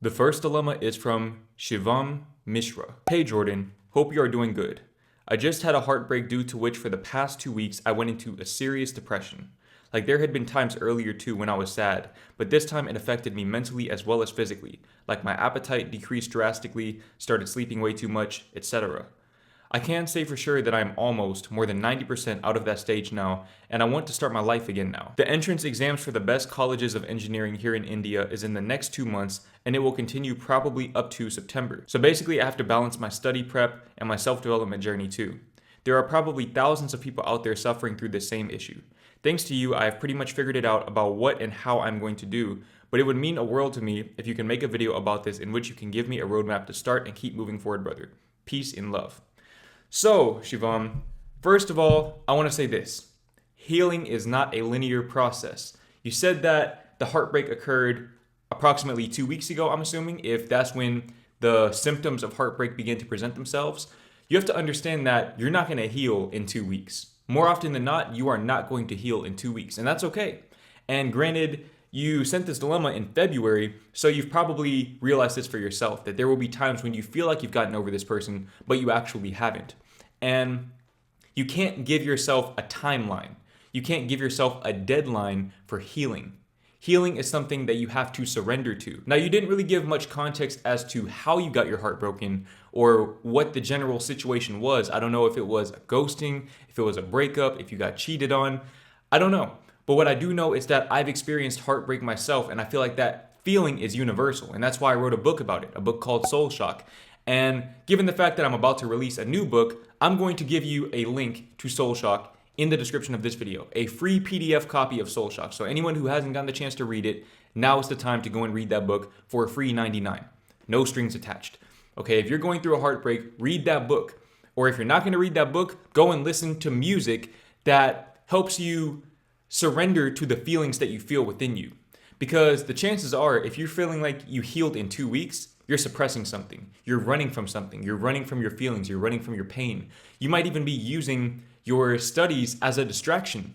The first dilemma is from Shivam Mishra. Hey Jordan, hope you are doing good. I just had a heartbreak due to which for the past 2 weeks I went into a serious depression. Like there had been times earlier too when I was sad, but this time it affected me mentally as well as physically. Like my appetite decreased drastically, started sleeping way too much, etc. I can say for sure that I am almost more than 90% out of that stage now, and I want to start my life again now. The entrance exams for the best colleges of engineering here in India is in the next 2 months, and it will continue probably up to September. So basically I have to balance my study prep and my self-development journey too. There are probably thousands of people out there suffering through the same issue. Thanks to you, I have pretty much figured it out about what and how I'm going to do, but it would mean a world to me if you can make a video about this in which you can give me a roadmap to start and keep moving forward, brother. Peace and love. So, Shivam, first of all, I want to say this. Healing is not a linear process. You said that the heartbreak occurred approximately 2 weeks ago, I'm assuming, if that's when the symptoms of heartbreak begin to present themselves. You have to understand that you're not going to heal in 2 weeks. More often than not, you are not going to heal in 2 weeks, and that's okay. And granted, you sent this dilemma in February, so you've probably realized this for yourself, that there will be times when you feel like you've gotten over this person, but you actually haven't. And you can't give yourself a timeline. You can't give yourself a deadline for healing. Healing is something that you have to surrender to. Now, you didn't really give much context as to how you got your heart broken or what the general situation was. I don't know if it was a ghosting, if it was a breakup, if you got cheated on. I don't know. But what I do know is that I've experienced heartbreak myself, and I feel like that feeling is universal. And that's why I wrote a book about it, a book called Soul Shock. And given the fact that I'm about to release a new book, I'm going to give you a link to Soul Shock in the description of this video, a free PDF copy of Soul Shock. So anyone who hasn't gotten the chance to read it, now is the time to go and read that book for a free $99. No strings attached. Okay, if you're going through a heartbreak, read that book. Or if you're not going to read that book, go and listen to music that helps you surrender to the feelings that you feel within you. Because the chances are, if you're feeling like you healed in 2 weeks, you're suppressing something. You're running from something. You're running from your feelings. You're running from your pain. You might even be using your studies as a distraction.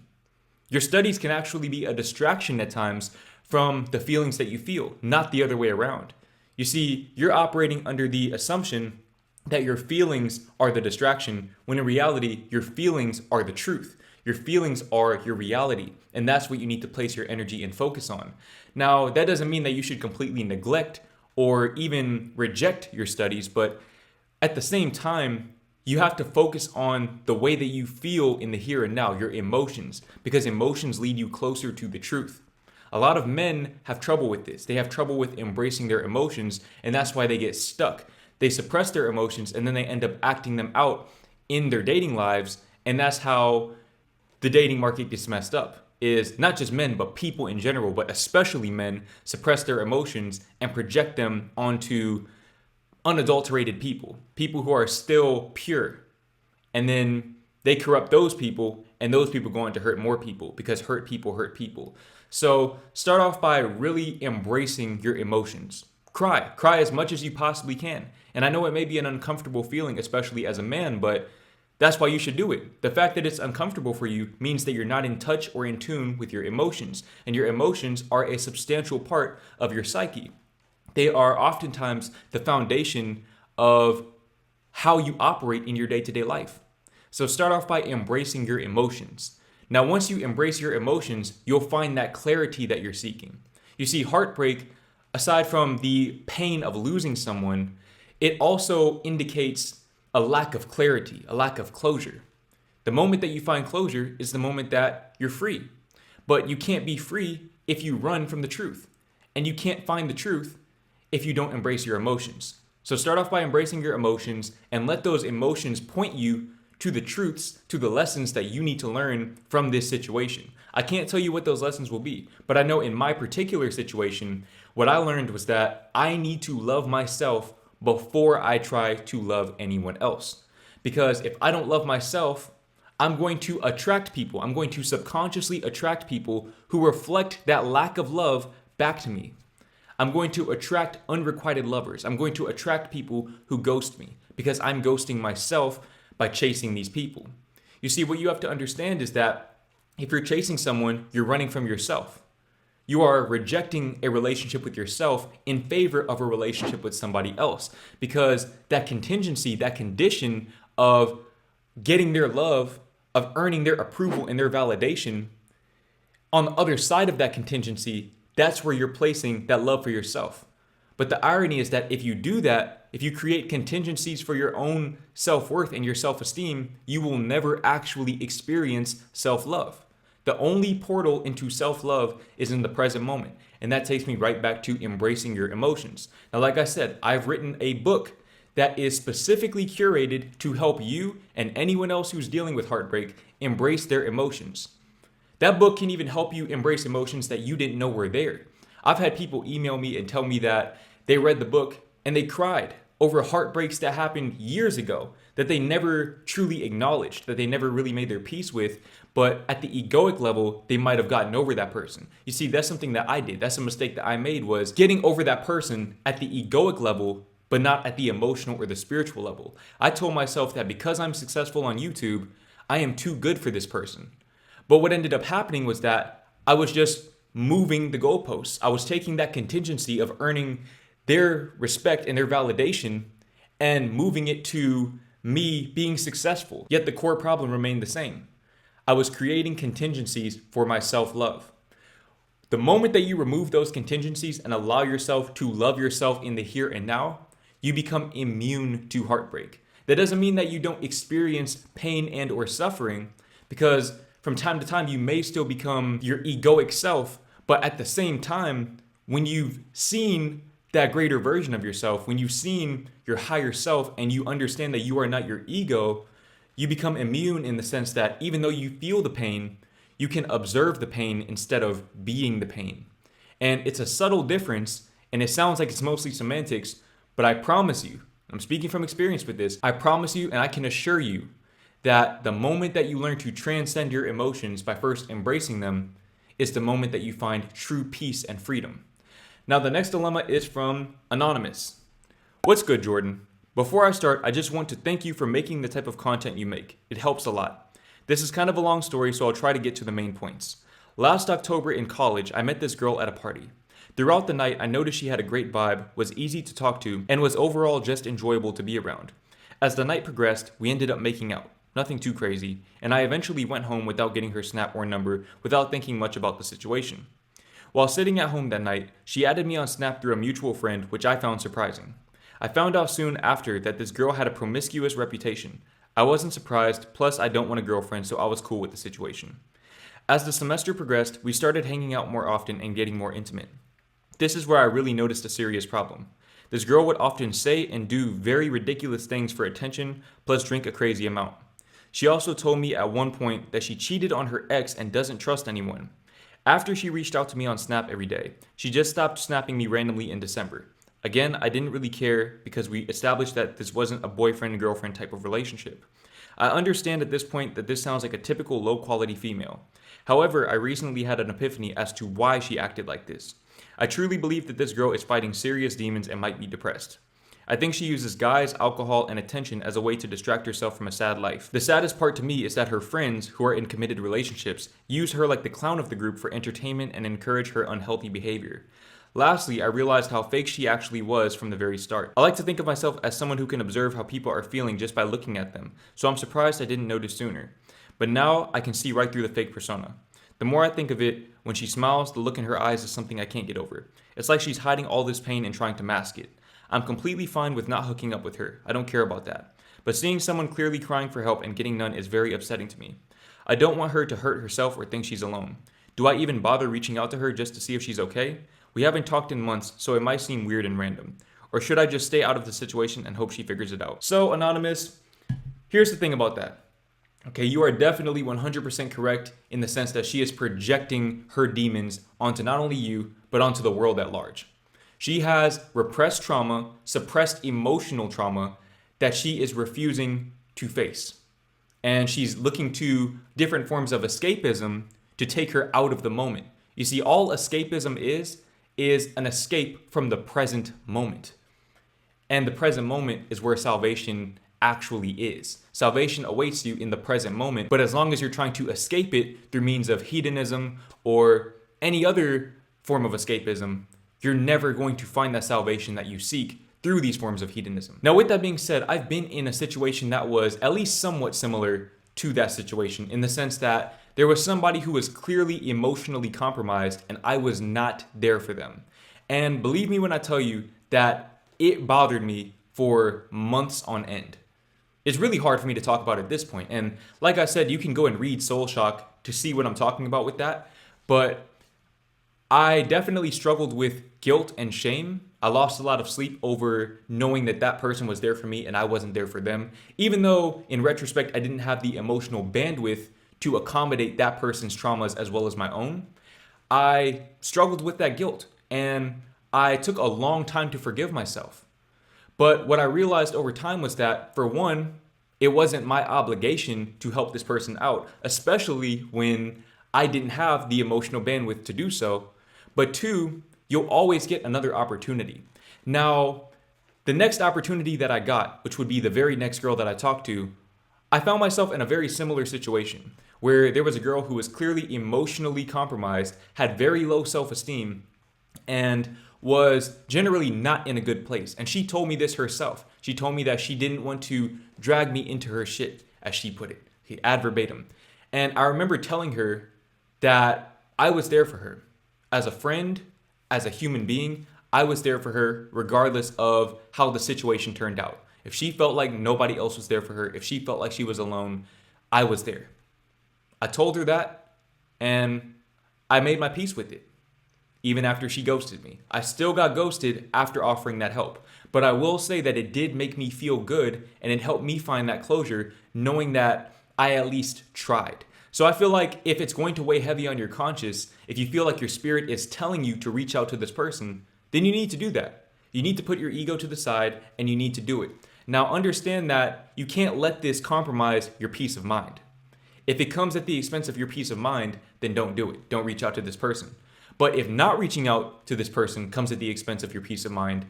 Your studies can actually be a distraction at times from the feelings that you feel, not the other way around. You see, you're operating under the assumption that your feelings are the distraction, when in reality, your feelings are the truth. Your feelings are your reality, and that's what you need to place your energy and focus on. Now, that doesn't mean that you should completely neglect or even reject your studies, but at the same time, you have to focus on the way that you feel in the here and now, your emotions, because emotions lead you closer to the truth. A lot of men have trouble with this. They have trouble with embracing their emotions, and that's why they get stuck. They suppress their emotions, and then they end up acting them out in their dating lives, and that's how the dating market gets messed up. Is not just men, but people in general, but especially men, suppress their emotions and project them onto unadulterated people who are still pure. And then they corrupt those people, and those people go on to hurt more people, because hurt people hurt people. So start off by really embracing your emotions. Cry as much as you possibly can. And I know it may be an uncomfortable feeling, especially as a man, but that's why you should do it. The fact that it's uncomfortable for you means that you're not in touch or in tune with your emotions. And your emotions are a substantial part of your psyche. They are oftentimes the foundation of how you operate in your day-to-day life. So start off by embracing your emotions. Now, once you embrace your emotions, you'll find that clarity that you're seeking. You see, heartbreak, aside from the pain of losing someone, it also indicates a lack of clarity, a lack of closure. The moment that you find closure is the moment that you're free. But you can't be free if you run from the truth. And you can't find the truth if you don't embrace your emotions. So start off by embracing your emotions and let those emotions point you to the truths, to the lessons that you need to learn from this situation. I can't tell you what those lessons will be, but I know in my particular situation, what I learned was that I need to love myself before I try to love anyone else. Because if I don't love myself, I'm going to attract people. I'm going to subconsciously attract people who reflect that lack of love back to me. I'm going to attract unrequited lovers. I'm going to attract people who ghost me because I'm ghosting myself by chasing these people. You see, what you have to understand is that if you're chasing someone, you're running from yourself. You are rejecting a relationship with yourself in favor of a relationship with somebody else, because that contingency, that condition of getting their love, of earning their approval and their validation, on the other side of that contingency, that's where you're placing that love for yourself. But the irony is that if you do that, if you create contingencies for your own self-worth and your self-esteem, you will never actually experience self-love. The only portal into self-love is in the present moment. And that takes me right back to embracing your emotions. Now, like I said, I've written a book that is specifically curated to help you and anyone else who's dealing with heartbreak embrace their emotions. That book can even help you embrace emotions that you didn't know were there. I've had people email me and tell me that they read the book and they cried over heartbreaks that happened years ago that they never truly acknowledged, that they never really made their peace with, but at the egoic level, they might have gotten over that person. You see, that's something that I did. That's a mistake that I made, was getting over that person at the egoic level, but not at the emotional or the spiritual level. I told myself that because I'm successful on YouTube, I am too good for this person. But what ended up happening was that I was just moving the goalposts. I was taking that contingency of earning their respect and their validation and moving it to me being successful. Yet the core problem remained the same. I was creating contingencies for my self-love. The moment that you remove those contingencies and allow yourself to love yourself in the here and now, you become immune to heartbreak. That doesn't mean that you don't experience pain and or suffering, because from time to time you may still become your egoic self, but at the same time, when you've seen that greater version of yourself, when you've seen your higher self and you understand that you are not your ego, you become immune in the sense that even though you feel the pain, you can observe the pain instead of being the pain. And it's a subtle difference, and it sounds like it's mostly semantics, but I promise you, I'm speaking from experience with this, I promise you and I can assure you that the moment that you learn to transcend your emotions by first embracing them is the moment that you find true peace and freedom. Now, the next dilemma is from Anonymous. What's good, Jordan? Before I start, I just want to thank you for making the type of content you make. It helps a lot. This is kind of a long story, so I'll try to get to the main points. Last October in college, I met this girl at a party. Throughout the night, I noticed she had a great vibe, was easy to talk to, and was overall just enjoyable to be around. As the night progressed, we ended up making out. Nothing too crazy, and I eventually went home without getting her snap or number, without thinking much about the situation. While sitting at home that night, she added me on Snap through a mutual friend, which I found surprising. I found out soon after that this girl had a promiscuous reputation. I wasn't surprised, plus I don't want a girlfriend, so I was cool with the situation. As the semester progressed, we started hanging out more often and getting more intimate. This is where I really noticed a serious problem. This girl would often say and do very ridiculous things for attention, plus drink a crazy amount. She also told me at one point that she cheated on her ex and doesn't trust anyone. After she reached out to me on Snap every day, she just stopped snapping me randomly in December. Again, I didn't really care because we established that this wasn't a boyfriend and girlfriend type of relationship. I understand at this point that this sounds like a typical low-quality female. However, I recently had an epiphany as to why she acted like this. I truly believe that this girl is fighting serious demons and might be depressed. I think she uses guys, alcohol, and attention as a way to distract herself from a sad life. The saddest part to me is that her friends, who are in committed relationships, use her like the clown of the group for entertainment and encourage her unhealthy behavior. Lastly, I realized how fake she actually was from the very start. I like to think of myself as someone who can observe how people are feeling just by looking at them, so I'm surprised I didn't notice sooner. But now I can see right through the fake persona. The more I think of it, when she smiles, the look in her eyes is something I can't get over. It's like she's hiding all this pain and trying to mask it. I'm completely fine with not hooking up with her. I don't care about that. But seeing someone clearly crying for help and getting none is very upsetting to me. I don't want her to hurt herself or think she's alone. Do I even bother reaching out to her just to see if she's okay? We haven't talked in months, so it might seem weird and random. Or should I just stay out of the situation and hope she figures it out? So, Anonymous, here's the thing about that. Okay, you are definitely 100% correct in the sense that she is projecting her demons onto not only you, but onto the world at large. She has repressed trauma, suppressed emotional trauma that she is refusing to face. And she's looking to different forms of escapism to take her out of the moment. You see, all escapism is an escape from the present moment. And the present moment is where salvation actually is. Salvation awaits you in the present moment, but as long as you're trying to escape it through means of hedonism or any other form of escapism, you're never going to find that salvation that you seek through these forms of hedonism. Now, with that being said, I've been in a situation that was at least somewhat similar to that situation, in the sense that there was somebody who was clearly emotionally compromised and I was not there for them. And believe me when I tell you that it bothered me for months on end. It's really hard for me to talk about at this point. And like I said, you can go and read Soul Shock to see what I'm talking about with that. But I definitely struggled with guilt and shame. I lost a lot of sleep over knowing that that person was there for me and I wasn't there for them. Even though in retrospect, I didn't have the emotional bandwidth to accommodate that person's traumas as well as my own, I struggled with that guilt and I took a long time to forgive myself. But what I realized over time was that, for one, it wasn't my obligation to help this person out, especially when I didn't have the emotional bandwidth to do so. But two, you'll always get another opportunity. Now, the next opportunity that I got, which would be the very next girl that I talked to, I found myself in a very similar situation where there was a girl who was clearly emotionally compromised, had very low self-esteem, and was generally not in a good place. And she told me this herself. She told me that she didn't want to drag me into her shit, as she put it, ad verbatim. And I remember telling her that I was there for her. As a friend, as a human being, I was there for her regardless of how the situation turned out. If she felt like nobody else was there for her, if she felt like she was alone, I was there. I told her that, and I made my peace with it. Even after she ghosted me, I still got ghosted after offering that help. But I will say that it did make me feel good, and it helped me find that closure, knowing that I at least tried. So I feel like if it's going to weigh heavy on your conscience, if you feel like your spirit is telling you to reach out to this person, then you need to do that. You need to put your ego to the side and you need to do it. Now understand that you can't let this compromise your peace of mind. If it comes at the expense of your peace of mind, then don't do it. Don't reach out to this person. But if not reaching out to this person comes at the expense of your peace of mind,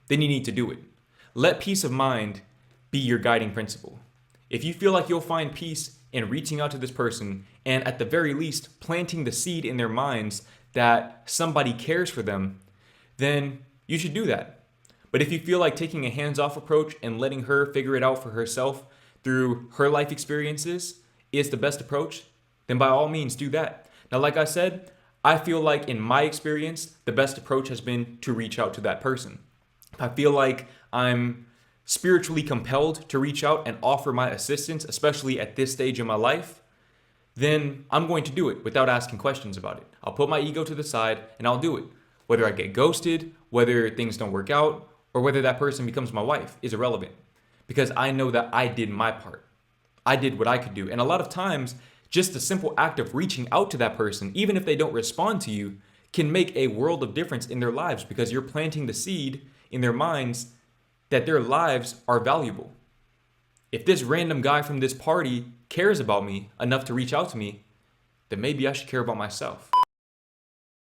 then you need to do it. Let peace of mind be your guiding principle. If you feel like you'll find peace in reaching out to this person and at the very least planting the seed in their minds that somebody cares for them, then you should do that. But if you feel like taking a hands-off approach and letting her figure it out for herself through her life experiences is the best approach, then by all means do that. Now, like I said, I feel like in my experience, the best approach has been to reach out to that person. I feel like I'm spiritually compelled to reach out and offer my assistance, especially at this stage in my life, then I'm going to do it without asking questions about it. I'll put my ego to the side and I'll do it. Whether I get ghosted, whether things don't work out, or whether that person becomes my wife is irrelevant, because I know that I did my part. I did what I could do. And a lot of times, just the simple act of reaching out to that person, even if they don't respond to you, can make a world of difference in their lives, because you're planting the seed in their minds that their lives are valuable. If this random guy from this party cares about me enough to reach out to me, then maybe I should care about myself.